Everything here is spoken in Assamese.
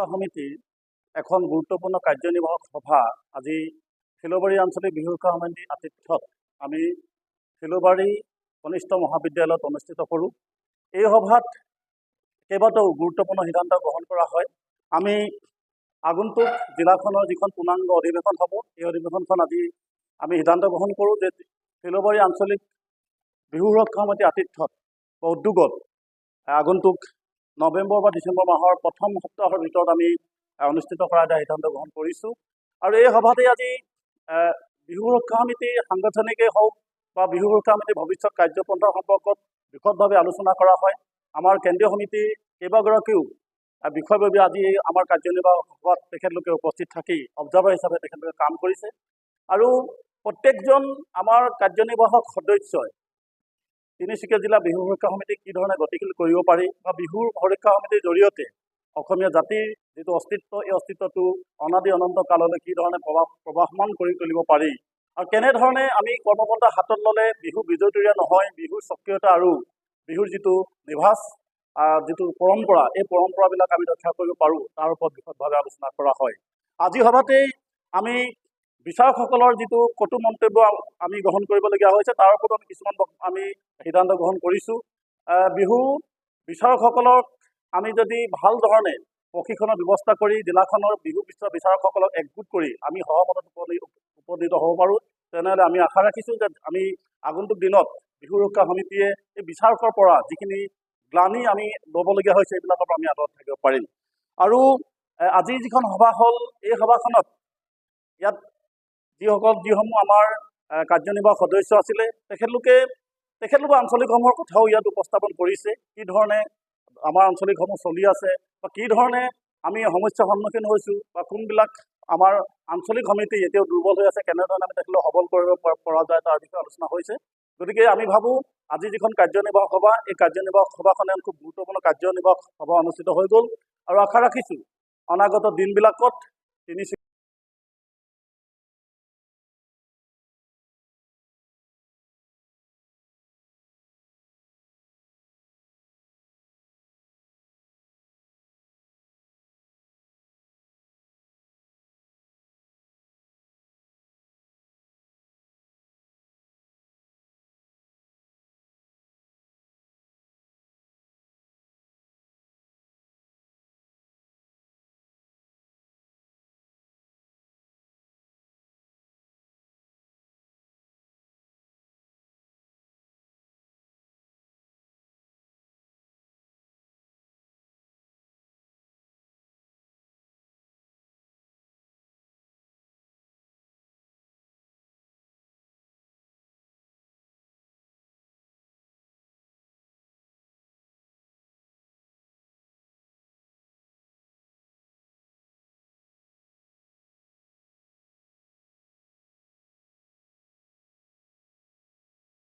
সুৰক্ষা সমিতিৰ এখন গুৰুত্বপূৰ্ণ কাৰ্যনিৰ্বাহক সভা আজি ফিল'বাৰী আঞ্চলিক বিহু সুৰক্ষা সমিতিৰ আতিথ্যত আমি ফিল'বাৰী কনিষ্ঠ মহাবিদ্যালয়ত অনুষ্ঠিত কৰোঁ। এই সভাত কেইবাটাও গুৰুত্বপূৰ্ণ সিদ্ধান্ত গ্ৰহণ কৰা হয়। আমি আগন্তুক জিলাখনৰ যিখন পূৰ্ণাংগ অধিৱেশন হ'ব, এই অধিৱেশনখন আজি আমি সিদ্ধান্ত গ্ৰহণ কৰোঁ যে ফিল'বাৰী আঞ্চলিক বিহু সুৰক্ষা সমিতিৰ আতিথ্যত বা উদ্যোগত আগন্তুক নৱেম্বৰ বা ডিচেম্বৰ মাহৰ প্ৰথম সপ্তাহৰ ভিতৰত আমি অনুষ্ঠিত কৰাৰ এটা সিদ্ধান্ত গ্ৰহণ কৰিছোঁ। আৰু এই সভাতে আজি বিহু সুৰক্ষা সমিতিৰ সাংগঠনিকেই হওক বা বিহু সুৰক্ষা সমিতিৰ ভৱিষ্যত কাৰ্যপন্থা সম্পৰ্কত বিশদভাৱে আলোচনা কৰা হয়। আমাৰ কেন্দ্ৰীয় সমিতিৰ কেইবাগৰাকীও বিষয়ববী আজি আমাৰ কাৰ্যনিৰ্বাহক সভাত তেখেতলোকে উপস্থিত থাকি অবজাৰ্ভাৰ হিচাপে তেখেতলোকে কাম কৰিছে। আৰু প্ৰত্যেকজন আমাৰ কাৰ্যনিৰ্বাহক সদস্যই তিনিচুকীয়া জিলা বিহু সুৰক্ষা সমিতিক কি ধৰণে গতিশীল কৰিব পাৰি বা বিহু সুৰক্ষা সমিতিৰ জৰিয়তে অসমীয়া জাতিৰ যিটো অস্তিত্ব, এই অস্তিত্বটো অনাদি অনন্ত কাললৈ কি ধৰণে প্ৰবাহমান কৰি তুলিব পাৰি আৰু কেনেধৰণে আমি কৰ্মপন্থা হাতত ল'লে বিহু বিজয়তৰীয়া নহয়, বিহুৰ স্বকীয়তা আৰু বিহুৰ যিটো নিভাঁজ যিটো পৰম্পৰা, এই পৰম্পৰাবিলাক আমি ৰক্ষা কৰিব পাৰোঁ, তাৰ ওপৰত বিশদভাৱে আলোচনা কৰা হয়। আজি সভাতেই আমি বিচাৰকসকলৰ যিটো কটু মন্তব্য আমি গ্ৰহণ কৰিবলগীয়া হৈছে, তাৰ ওপৰত আমি কিছুমান আমি সিদ্ধান্ত গ্ৰহণ কৰিছোঁ। বিহু বিচাৰকসকলক আমি যদি ভাল ধৰণে প্ৰশিক্ষণৰ ব্যৱস্থা কৰি জিলাখনৰ বিহু বিচাৰকসকলক একগোট কৰি আমি সহমতত উপনীত হ'ব পাৰোঁ, তেনেহ'লে আমি আশা ৰাখিছোঁ যে আমি আগন্তুক দিনত বিহু সুৰক্ষা সমিতিয়ে এই বিচাৰকৰ পৰা যিখিনি গ্লানি আমি ল'বলগীয়া হৈছে, এইবিলাকৰ পৰা আমি আঁতৰত থাকিব পাৰিম। আৰু আজি যিখন সভা হ'ল, এই সভাখনত ইয়াত যিসমূহ আমাৰ কাৰ্যনিৰ্বাহক সদস্য আছিলে, তেখেতলোকৰ আঞ্চলিকসমূহৰ কথাও ইয়াত উপস্থাপন কৰিছে। কি ধৰণে আমাৰ আঞ্চলিকসমূহ চলি আছে বা কি ধৰণে আমি সমস্যাৰ সন্মুখীন হৈছোঁ বা কোনবিলাক আমাৰ আঞ্চলিক সমিতি এতিয়াও দুৰ্বল হৈ আছে, কেনেধৰণে আমি তেখেতলোকক সবল কৰিব পৰা যায়, তাৰ বিষয়ে আলোচনা হৈছে। গতিকে আমি ভাবোঁ আজি যিখন কাৰ্যনিৰ্বাহক সভা, এই কাৰ্যনিৰ্বাহক সভাখনে খুব গুৰুত্বপূৰ্ণ কাৰ্যনিৰ্বাহক সভা অনুষ্ঠিত হৈ গ'ল আৰু আশা ৰাখিছোঁ অনাগত দিনবিলাকত